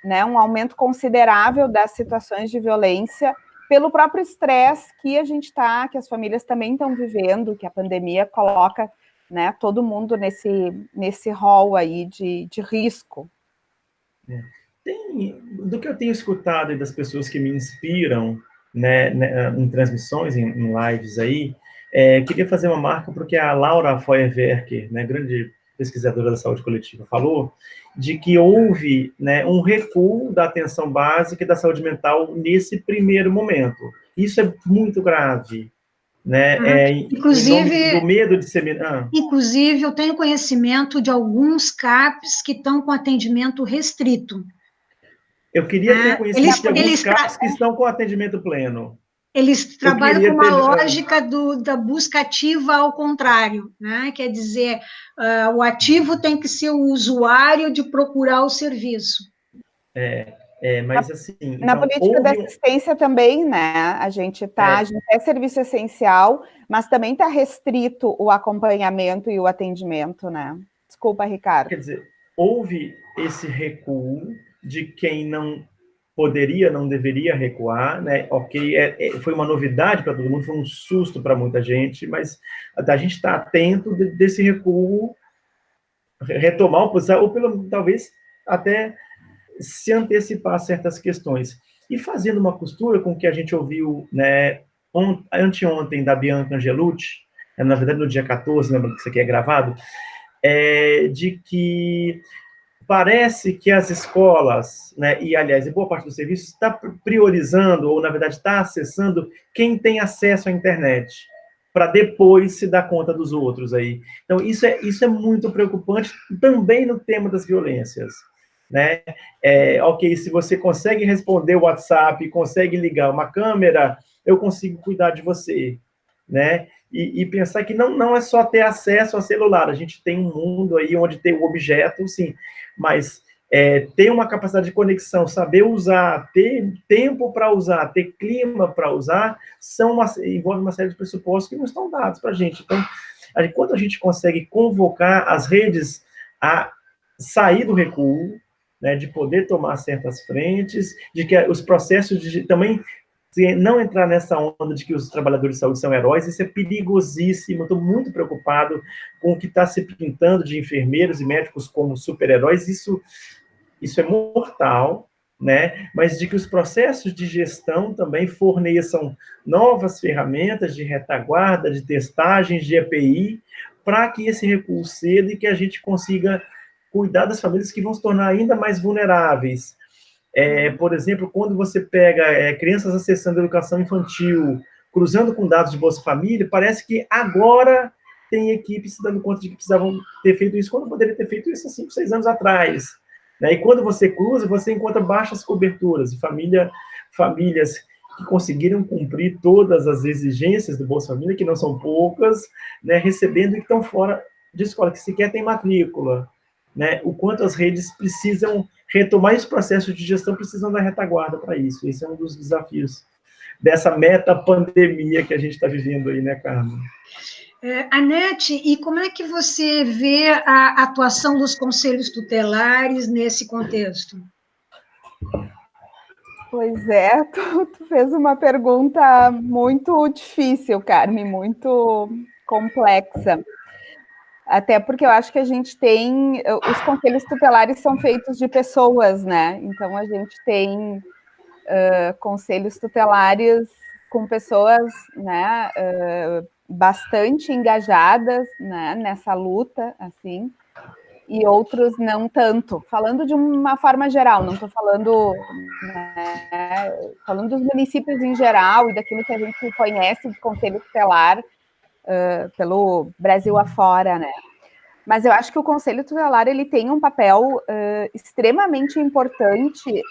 né, um aumento considerável das situações de violência pelo próprio estresse que a gente está, que as famílias também estão vivendo, que a pandemia coloca, né, todo mundo nesse rol aí de risco. Do que eu tenho escutado das pessoas que me inspiram, né, em transmissões, em lives aí, queria fazer uma marca porque a Laura Feuerwerker, né, grande pesquisadora da saúde coletiva, falou de que houve, né, um recuo da atenção básica e da saúde mental nesse primeiro momento. Isso é muito grave, né? Inclusive, do medo de ser... Inclusive, eu tenho conhecimento de alguns CAPs que estão com atendimento restrito. Eu queria ter conhecimento de alguns CAPs que estão com atendimento pleno. Eles trabalham com uma lógica da busca ativa ao contrário, né? Quer dizer, o ativo tem que ser o usuário de procurar o serviço. Mas assim... Na então, política da assistência também, né? A gente é serviço essencial, mas também está restrito o acompanhamento e o atendimento, né? Desculpa, Ricardo. Quer dizer, houve esse recuo de quem não poderia, não deveria recuar, né? Ok, foi uma novidade para todo mundo, foi um susto para muita gente, mas a gente está atento desse recuo, retomar o posição, ou pelo talvez até se antecipar a certas questões. E fazendo uma costura com o que a gente ouviu, né, anteontem, da Bianca Angelucci, na verdade no dia 14, lembra que isso aqui é gravado, de que parece que as escolas, né, e aliás, boa parte do serviço está priorizando, ou na verdade está acessando quem tem acesso à internet, para depois se dar conta dos outros aí. Então, isso é muito preocupante também no tema das violências. Né? Ok, se você consegue responder o WhatsApp, consegue ligar uma câmera, eu consigo cuidar de você. Né? E pensar que não é só ter acesso ao celular, a gente tem um mundo aí onde tem o objeto, sim, mas ter uma capacidade de conexão, saber usar, ter tempo para usar, ter clima para usar, envolve uma série de pressupostos que não estão dados para a gente. Então, enquanto a gente consegue convocar as redes a sair do recuo, né, de poder tomar certas frentes, de que os processos também não entrar nessa onda de que os trabalhadores de saúde são heróis, isso é perigosíssimo, estou muito preocupado com o que está se pintando de enfermeiros e médicos como super-heróis, isso é mortal, né? Mas de que os processos de gestão também forneçam novas ferramentas de retaguarda, de testagens, de EPI, para que esse recuo ceda e que a gente consiga cuidar das famílias que vão se tornar ainda mais vulneráveis. Por exemplo, quando você pega crianças acessando a educação infantil, cruzando com dados de Bolsa Família, parece que agora tem equipes se dando conta de que precisavam ter feito isso, quando poderia ter feito isso há 5, 6 anos atrás. Né? E quando você cruza, você encontra baixas coberturas, e famílias que conseguiram cumprir todas as exigências do Bolsa Família, que não são poucas, né, recebendo e que estão fora de escola, que sequer tem matrícula. Né? O quanto as redes precisam retomar esse processo de gestão, precisam da retaguarda para isso. Esse é um dos desafios dessa meta-pandemia que a gente está vivendo aí, né, Carmen? Anete, e como é que você vê a atuação dos conselhos tutelares nesse contexto? Pois é, tu fez uma pergunta muito difícil, Carmen, muito complexa. Até porque eu acho que a gente tem... Os conselhos tutelares são feitos de pessoas, né? Então, a gente tem conselhos tutelares com pessoas, né, bastante engajadas, né, nessa luta, assim, e outros não tanto. Falando de uma forma geral, não estou falando, né, falando dos municípios em geral e daquilo que a gente conhece de conselho tutelar pelo Brasil afora, né? Mas eu acho que o Conselho Tutelar ele tem um papel extremamente importante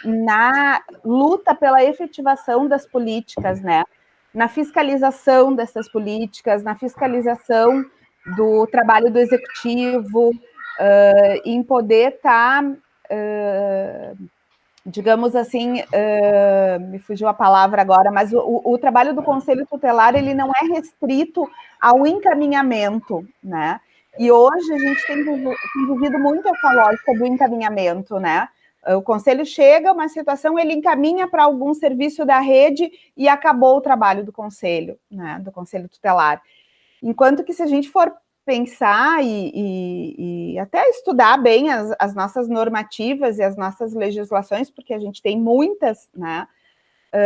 na luta pela efetivação das políticas, né? Na fiscalização dessas políticas, na fiscalização do trabalho do executivo, em poder estar, digamos assim, me fugiu a palavra agora, mas o trabalho do Conselho Tutelar ele não é restrito ao encaminhamento, né? E hoje a gente tem vivido muito essa lógica do encaminhamento, né? O conselho chega, uma situação, ele encaminha para algum serviço da rede e acabou o trabalho do conselho, né? Do conselho tutelar. Enquanto que se a gente for pensar e até estudar bem as nossas normativas e as nossas legislações, porque a gente tem muitas, né?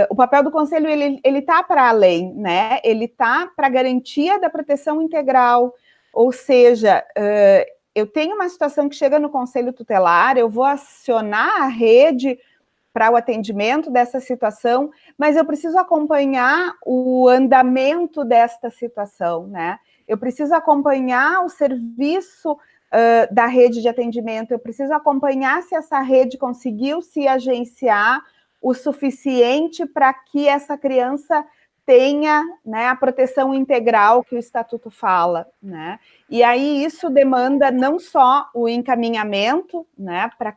O papel do conselho, ele tá para além, né? Ele tá para a garantia da proteção integral. Ou seja, eu tenho uma situação que chega no conselho tutelar, eu vou acionar a rede para o atendimento dessa situação, mas eu preciso acompanhar o andamento desta situação, né? Eu preciso acompanhar o serviço da rede de atendimento, eu preciso acompanhar se essa rede conseguiu se agenciar o suficiente para que essa criança tenha, né, a proteção integral que o Estatuto fala, né? E aí isso demanda não só o encaminhamento, né, para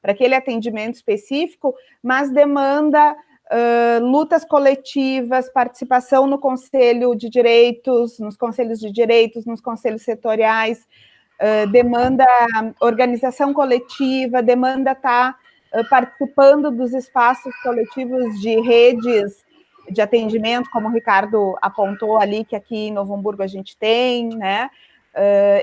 aquele atendimento específico, mas demanda lutas coletivas, participação no Conselho de Direitos, nos conselhos de direitos, nos conselhos setoriais, demanda organização coletiva, demanda estar participando dos espaços coletivos de redes de atendimento, como o Ricardo apontou ali, que aqui em Novo Hamburgo a gente tem, né?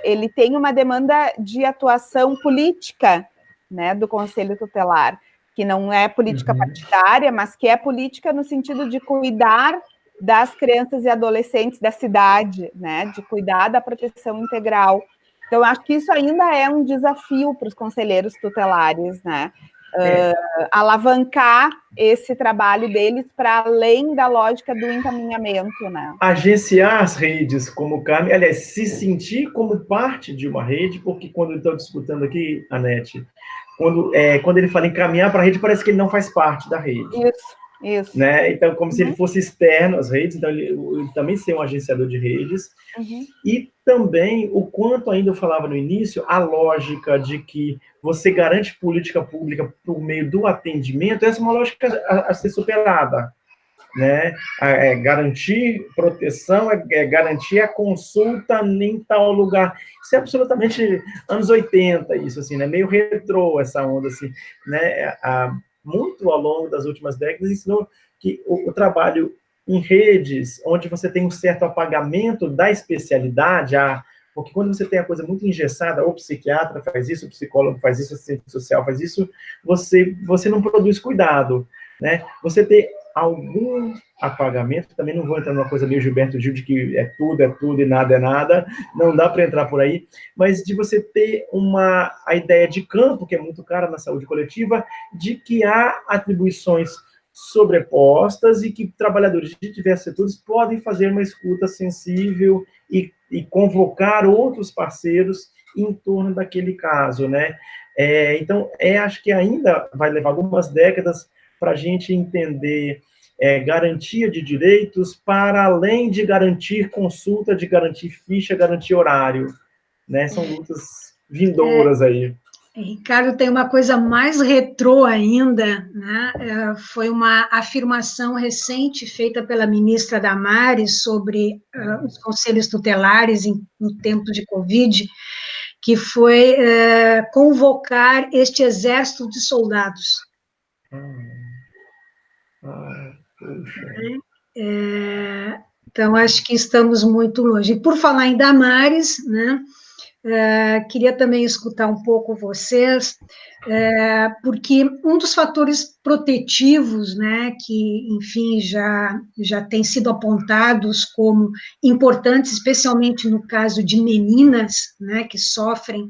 Ele tem uma demanda de atuação política, né, do Conselho Tutelar, que não é política partidária, mas que é política no sentido de cuidar das crianças e adolescentes da cidade, né, de cuidar da proteção integral. Então, eu acho que isso ainda é um desafio para os conselheiros tutelares, né? Alavancar esse trabalho deles para além da lógica do encaminhamento, né? Agenciar as redes como Carmen, aliás, se sentir como parte de uma rede, porque quando eu estou disputando aqui, Anete, quando ele fala encaminhar para a rede, parece que ele não faz parte da rede. Isso. Né? Então, como se ele fosse externo às redes, então ele também ser um agenciador de redes. E também, o quanto ainda eu falava no início, a lógica de que você garante política pública por meio do atendimento, essa é uma lógica a ser superada. Né? Garantir proteção, garantir a consulta em tal lugar. Isso é absolutamente anos 80, isso, assim, né? Meio retrô essa onda, assim, né? Muito ao longo das últimas décadas, ensinou que o trabalho em redes, onde você tem um certo apagamento da especialidade, porque quando você tem a coisa muito engessada, o psiquiatra faz isso, o psicólogo faz isso, o assistente social faz isso, você não produz cuidado, né? Você tem algum apagamento, também não vou entrar numa coisa meio Gilberto Gil, de que é tudo e nada é nada, não dá para entrar por aí, mas de você ter a ideia de campo, que é muito cara na saúde coletiva, de que há atribuições sobrepostas e que trabalhadores de diversos setores podem fazer uma escuta sensível e convocar outros parceiros em torno daquele caso, né? Então, acho que ainda vai levar algumas décadas para a gente entender garantia de direitos para além de garantir consulta, de garantir ficha, garantir horário, né? São lutas vindouras aí. Ricardo, tem uma coisa mais retrô ainda, né? Foi uma afirmação recente feita pela ministra Damares sobre os conselhos tutelares no tempo de Covid, que foi convocar este exército de soldados. Então, acho que estamos muito longe. E por falar em Damares, né? Queria também escutar um pouco vocês, porque um dos fatores protetivos, né, que, enfim, já têm sido apontados como importantes, especialmente no caso de meninas, né, que sofrem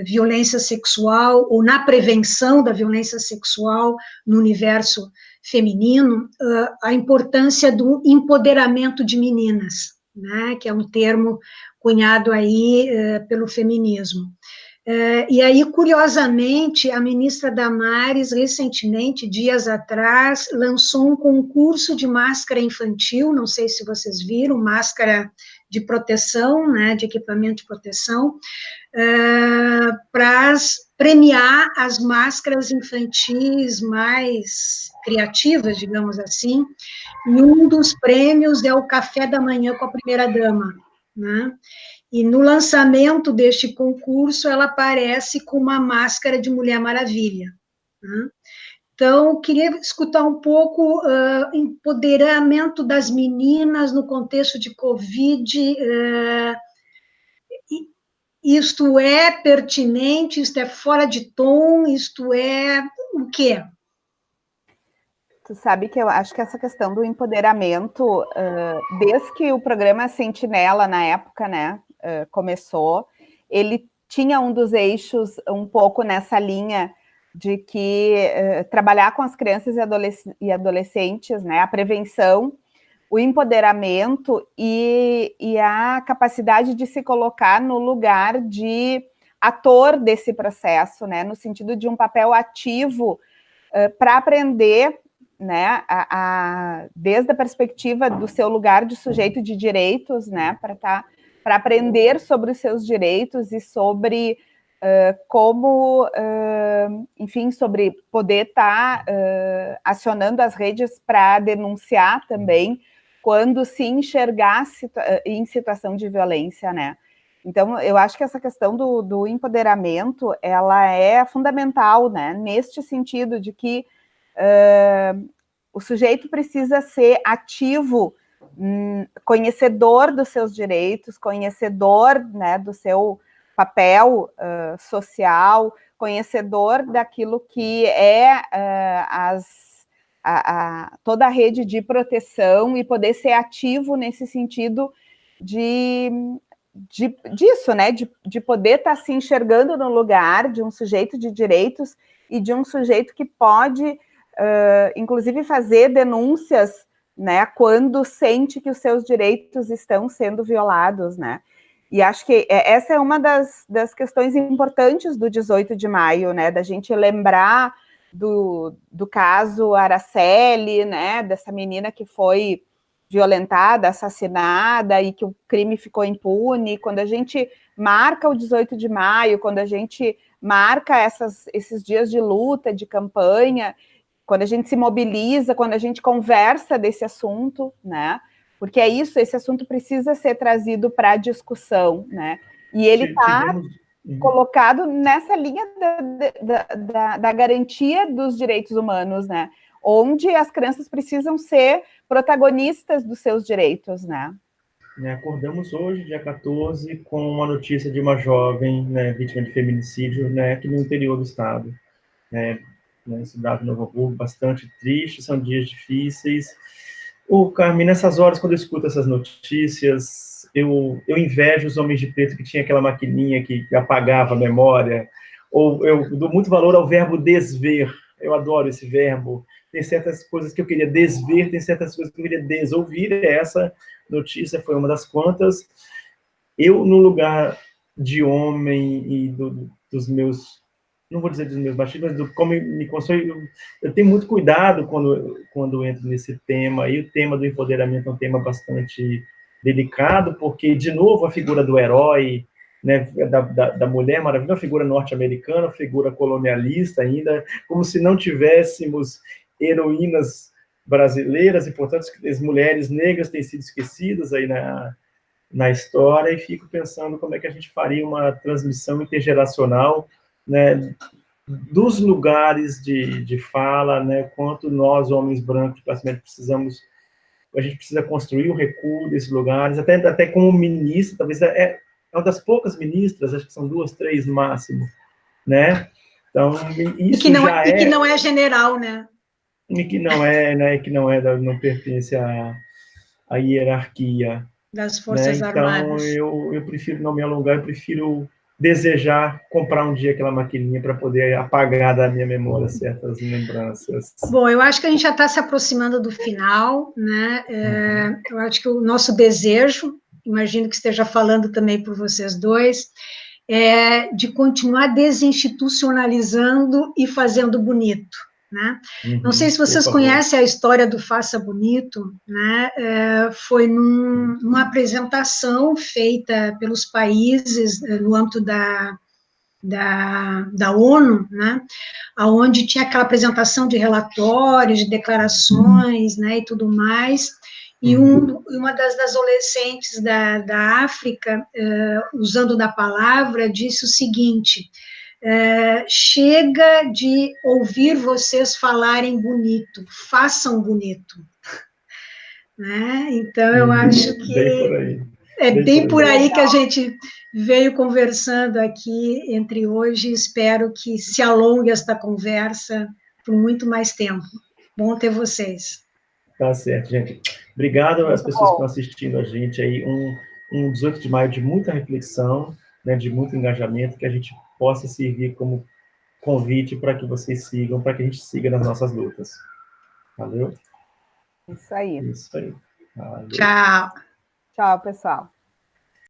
violência sexual, ou na prevenção da violência sexual no universo feminino, a importância do empoderamento de meninas, né, que é um termo cunhado aí pelo feminismo. E aí, curiosamente, a ministra Damares, recentemente, dias atrás, lançou um concurso de máscara infantil, não sei se vocês viram, máscara de proteção, né, de equipamento de proteção, para premiar as máscaras infantis mais criativas, digamos assim, e um dos prêmios é o café da manhã com a primeira-dama, né? E no lançamento deste concurso, ela aparece com uma máscara de Mulher Maravilha, né? Então, queria escutar um pouco empoderamento das meninas no contexto de Covid. Isto é pertinente, isto é fora de tom, isto é o quê? Tu sabe que eu acho que essa questão do empoderamento, desde que o programa Sentinela, na época, né, começou, ele tinha um dos eixos um pouco nessa linha de que trabalhar com as crianças e adolescentes, né, a prevenção, o empoderamento e a capacidade de se colocar no lugar de ator desse processo, né, no sentido de um papel ativo para aprender, né, desde a perspectiva do seu lugar de sujeito de direitos, né, para aprender sobre os seus direitos e sobre como, enfim, sobre poder estar acionando as redes para denunciar também quando se enxergar em situação de violência, né. Então, eu acho que essa questão do empoderamento, ela é fundamental, né? Neste sentido de que o sujeito precisa ser ativo, conhecedor dos seus direitos, conhecedor, né, do seu papel social, conhecedor daquilo que é toda a rede de proteção e poder ser ativo nesse sentido disso, né, de poder estar se enxergando no lugar de um sujeito de direitos e de um sujeito que pode, inclusive, fazer denúncias, né, quando sente que os seus direitos estão sendo violados, né. E acho que essa é uma das questões importantes do 18 de maio, né, da gente lembrar do caso Araceli, né, dessa menina que foi violentada, assassinada, e que o crime ficou impune. Quando a gente marca o 18 de maio, quando a gente marca esses dias de luta, de campanha, quando a gente se mobiliza, quando a gente conversa desse assunto, né? Porque é isso, esse assunto precisa ser trazido para a discussão, né? E ele está colocado nessa linha da garantia dos direitos humanos, né? Onde as crianças precisam ser protagonistas dos seus direitos, né? Acordamos hoje, dia 14, com uma notícia de uma jovem, né, vítima de feminicídio, né, aqui no interior do estado, né, cidade de Novo Hamburgo, bastante triste, são dias difíceis. Carmen, nessas horas, quando eu escuto essas notícias, eu invejo os homens de preto que tinha aquela maquininha que apagava a memória, ou eu dou muito valor ao verbo desver, eu adoro esse verbo. Tem certas coisas que eu queria desver, tem certas coisas que eu queria desouvir. Essa notícia foi uma das quantas. Eu, no lugar de homem e dos meus, não vou dizer dos meus machistas, mas do como me construí, eu tenho muito cuidado quando entro nesse tema, e o tema do empoderamento é um tema bastante delicado, porque, de novo, a figura do herói, né, da Mulher Maravilha, uma figura norte-americana, figura colonialista ainda, como se não tivéssemos heroínas brasileiras, e, portanto, as mulheres negras têm sido esquecidas aí na história, e fico pensando como é que a gente faria uma transmissão intergeracional, né, dos lugares de fala, né, quanto nós, homens brancos, praticamente a gente precisa construir o recuo desses lugares, até como ministra, talvez é uma das poucas ministras, acho que são 2, 3 no máximo, né? Então, isso e que não é general, né? E que não é, né? Que não pertence à hierarquia das Forças Armadas. Então, eu prefiro não me alongar, eu prefiro desejar comprar um dia aquela maquininha para poder apagar da minha memória certas lembranças. Bom, eu acho que a gente já está se aproximando do final, né? Eu acho que o nosso desejo, imagino que esteja falando também por vocês dois, é de continuar desinstitucionalizando e fazendo bonito, né? Não sei se vocês conhecem a história do Faça Bonito, né? Foi numa apresentação feita pelos países no âmbito da ONU, né, onde tinha aquela apresentação de relatórios, de declarações, né, e tudo mais, e uma das adolescentes da África, usando da palavra, disse o seguinte: chega de ouvir vocês falarem bonito, façam bonito. Né? Então, eu acho que é bem por aí que a gente veio conversando aqui entre hoje. Espero que se alongue esta conversa por muito mais tempo. Bom ter vocês. Tá certo, gente. Obrigado às pessoas que estão assistindo a gente aí. Um 18 de maio de muita reflexão, né, de muito engajamento, que a gente possa servir como convite para que vocês sigam, para que a gente siga nas nossas lutas. Valeu? Isso aí. Isso aí. Valeu. Tchau. Tchau, pessoal.